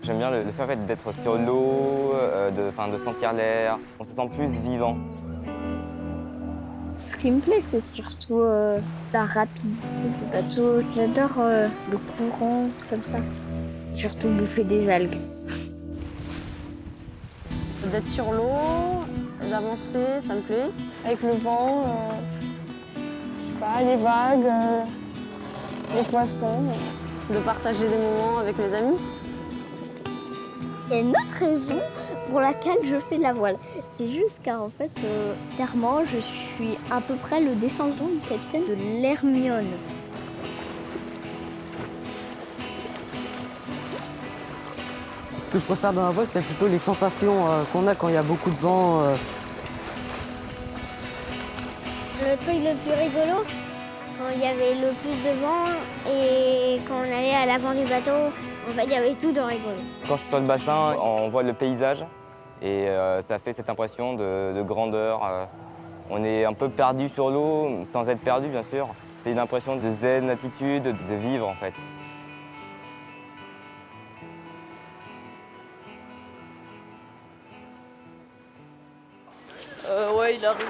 J'aime bien le fait en fait, d'être sur l'eau, de sentir l'air. On se sent plus vivant. Ce qui me plaît, c'est surtout la rapidité du bateau. J'adore le courant, comme ça. Surtout bouffer des algues. D'être sur l'eau, d'avancer, ça me plaît. Avec le vent, je sais pas, les vagues, les poissons. De partager des moments avec mes amis. Il y a une autre raison pour laquelle je fais de la voile. C'est juste car en fait, clairement, je suis à peu près le descendant du capitaine de l'Hermione. Ce que je préfère dans la voile, c'est plutôt les sensations qu'on a quand il y a beaucoup de vent. Le truc le plus rigolo, quand il y avait le plus de vent et quand on allait à l'avant du bateau, en fait, il y avait tout de rigolo. Quand je suis sur le bassin, on voit le paysage et ça fait cette impression de grandeur. On est un peu perdu sur l'eau, sans être perdu bien sûr. C'est une impression de zen, attitude, de vivre en fait. Ouais, il arrive.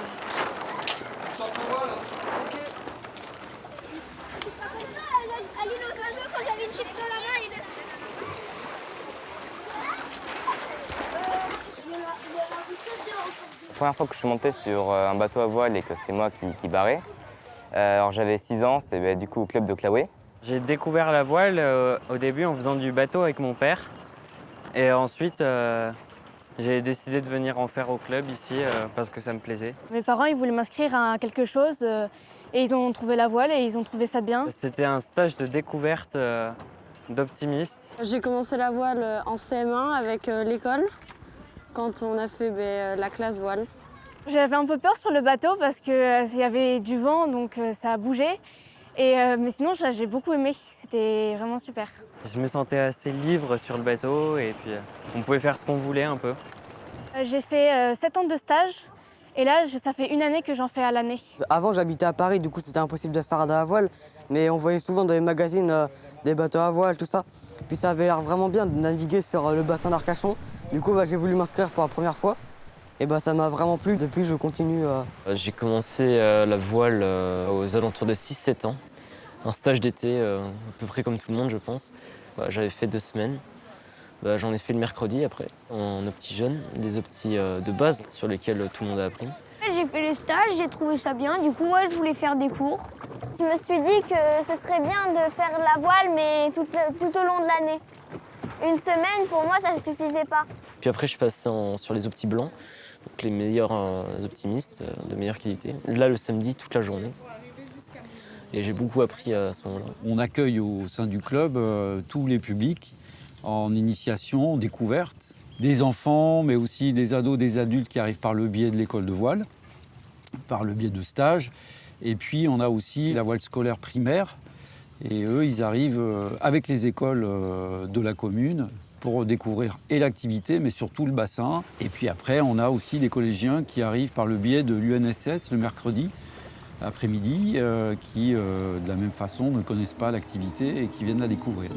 La première fois que je suis monté sur un bateau à voile et que c'est moi qui barrais, alors j'avais 6 ans, c'était du coup au club de Claouet. J'ai découvert la voile au début en faisant du bateau avec mon père. Et ensuite, j'ai décidé de venir en faire au club ici parce que ça me plaisait. Mes parents, ils voulaient m'inscrire à quelque chose et ils ont trouvé la voile et ils ont trouvé ça bien. C'était un stage de découverte d'optimiste. J'ai commencé la voile en CM1 avec l'école, quand on a fait la classe voile. J'avais un peu peur sur le bateau parce qu'il y avait du vent, donc ça a bougé. Mais sinon, j'ai beaucoup aimé. C'était vraiment super. Je me sentais assez libre sur le bateau et puis on pouvait faire ce qu'on voulait un peu. J'ai fait 7 ans de stage et là, ça fait 1 année que j'en fais à l'année. Avant, j'habitais à Paris, du coup, c'était impossible de faire de la voile. Mais on voyait souvent dans les magazines des bateaux à voile, tout ça. Puis ça avait l'air vraiment bien de naviguer sur le bassin d'Arcachon. Du coup, j'ai voulu m'inscrire pour la première fois. Et ça m'a vraiment plu. Depuis, je continue. J'ai commencé la voile aux alentours de 6-7 ans. Un stage d'été, à peu près comme tout le monde, je pense. J'avais fait 2 semaines. J'en ai fait le mercredi après, en opti jeune, les optis de base sur lesquels tout le monde a appris. J'ai fait les stages, j'ai trouvé ça bien. Du coup, je voulais faire des cours. Je me suis dit que ce serait bien de faire de la voile, mais tout au long de l'année. 1 semaine, pour moi, ça ne suffisait pas. Puis après, je suis passé sur les optis blancs, donc les meilleurs optimistes de meilleure qualité. Là, le samedi, toute la journée. Et j'ai beaucoup appris à ce moment-là. On accueille au sein du club tous les publics en initiation, découverte, des enfants, mais aussi des ados, des adultes qui arrivent par le biais de l'école de voile, par le biais de stages. Et puis, on a aussi la voile scolaire primaire. Et eux, ils arrivent avec les écoles de la commune pour découvrir et l'activité, mais surtout le bassin. Et puis après, on a aussi des collégiens qui arrivent par le biais de l'UNSS le mercredi après-midi, qui, de la même façon, ne connaissent pas l'activité et qui viennent la découvrir.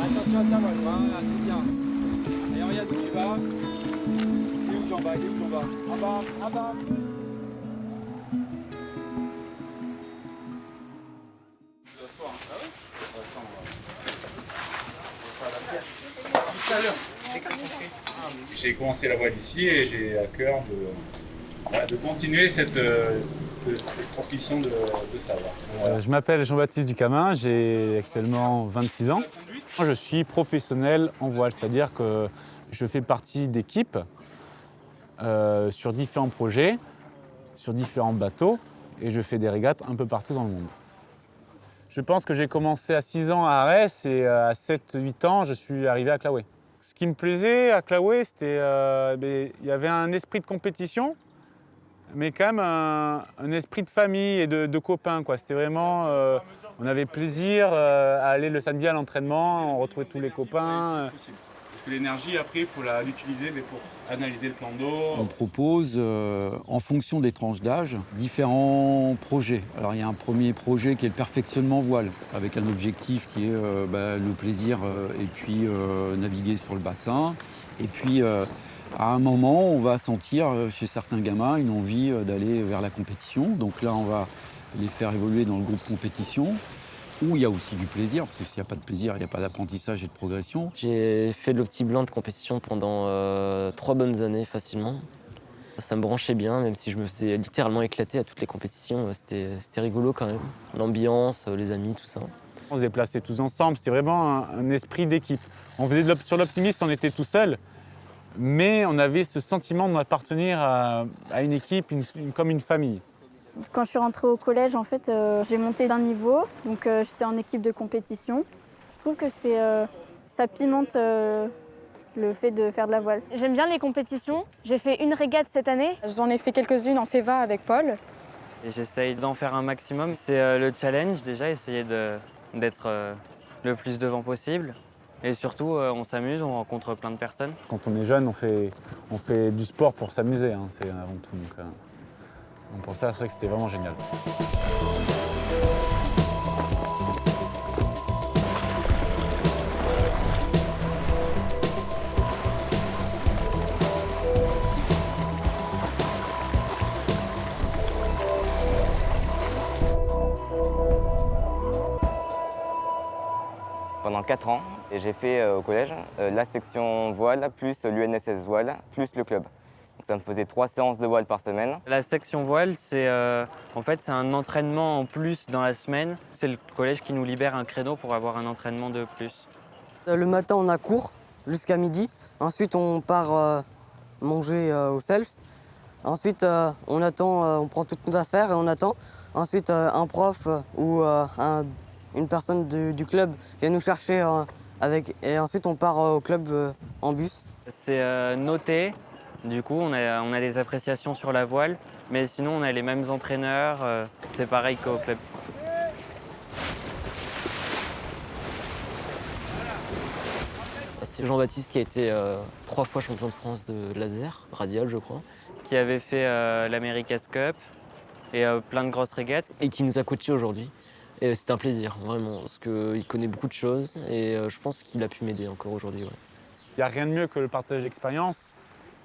Attention à ta voile, voilà, c'est bien. Et regarde où tu vas. Il est où Jean-Bas? Il est où Jean-Bas? En bas, en bas. J'ai commencé la voile ici et j'ai à cœur de continuer cette transmission de savoir. Je m'appelle Jean-Baptiste Ducamin, j'ai actuellement 26 ans. Je suis professionnel en voile, c'est-à-dire que je fais partie d'équipes sur différents projets, sur différents bateaux, et je fais des régates un peu partout dans le monde. Je pense que j'ai commencé à 6 ans à Arès et à 7-8 ans, je suis arrivé à Claouet. Ce qui me plaisait à Claouet, c'était il y avait un esprit de compétition, mais quand même un esprit de famille et de copains, quoi. C'était vraiment, on avait plaisir à aller le samedi à l'entraînement, on retrouvait tous les copains. Parce que l'énergie, après, il faut l'utiliser pour analyser le plan d'eau. On propose, en fonction des tranches d'âge, différents projets. Alors il y a un premier projet qui est le perfectionnement voile, avec un objectif qui est le plaisir et puis naviguer sur le bassin. Et puis à un moment, on va sentir chez certains gamins une envie d'aller vers la compétition. Donc là, on va les faire évoluer dans le groupe compétition, où il y a aussi du plaisir, parce que s'il n'y a pas de plaisir, il n'y a pas d'apprentissage et de progression. J'ai fait de l'opti blanc de compétition pendant 3 bonnes années facilement. Ça me branchait bien, même si je me faisais littéralement éclater à toutes les compétitions. C'était rigolo quand même. L'ambiance, les amis, tout ça. On se déplaçait tous ensemble, c'était vraiment un esprit d'équipe. On faisait sur l'optimiste, on était tout seul, mais on avait ce sentiment d'appartenir à une équipe, comme une famille. Quand je suis rentrée au collège, en fait, j'ai monté d'un niveau, donc j'étais en équipe de compétition. Je trouve que ça pimente le fait de faire de la voile. J'aime bien les compétitions. J'ai fait une régate cette année. J'en ai fait quelques-unes en FEVA avec Paul. Et j'essaye d'en faire un maximum. C'est le challenge déjà, essayer d'être le plus devant possible. Et surtout, on s'amuse, on rencontre plein de personnes. Quand on est jeune, on fait du sport pour s'amuser, hein, c'est avant tout. Donc pour ça, c'est vrai que c'était vraiment génial. Pendant 4 ans, et j'ai fait au collège la section voile, plus l'UNSS voile, plus le club. Donc ça me faisait 3 séances de voile par semaine. La section voile, c'est un entraînement en plus dans la semaine. C'est le collège qui nous libère un créneau pour avoir un entraînement de plus. Le matin, on a cours jusqu'à midi. Ensuite, on part manger au self. Ensuite, on attend, on prend toutes nos affaires et on attend. Ensuite, un prof ou une personne du club vient nous chercher et ensuite on part au club en bus. C'est noté. Du coup, on a des appréciations sur la voile, mais sinon on a les mêmes entraîneurs, c'est pareil qu'au club. C'est Jean-Baptiste qui a été 3 fois champion de France de laser, radial je crois. Qui avait fait l'America's Cup et plein de grosses régates. Et qui nous a coachés aujourd'hui. Et c'est un plaisir, vraiment, parce qu'il connaît beaucoup de choses et je pense qu'il a pu m'aider encore aujourd'hui. Ouais. Il n'y a rien de mieux que le partage d'expérience.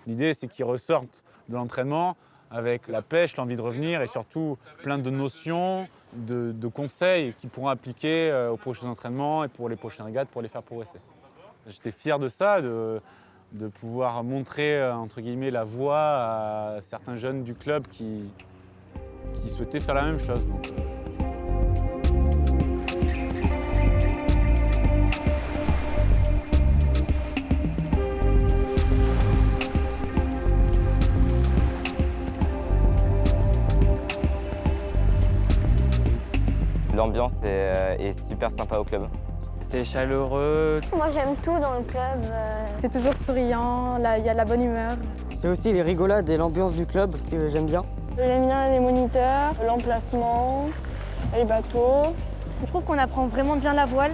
L'idée, c'est qu'ils ressortent de l'entraînement avec la pêche, l'envie de revenir et surtout plein de notions, de conseils qu'ils pourront appliquer aux prochains entraînements et pour les prochaines régates pour les faire progresser. J'étais fier de ça, de pouvoir montrer entre guillemets la voie à certains jeunes du club qui souhaitaient faire la même chose. Donc, L'ambiance est super sympa au club. C'est chaleureux. Moi, j'aime tout dans le club. C'est toujours souriant, il y a de la bonne humeur. C'est aussi les rigolades et l'ambiance du club que j'aime bien. J'aime bien les moniteurs, l'emplacement, les bateaux. Je trouve qu'on apprend vraiment bien la voile.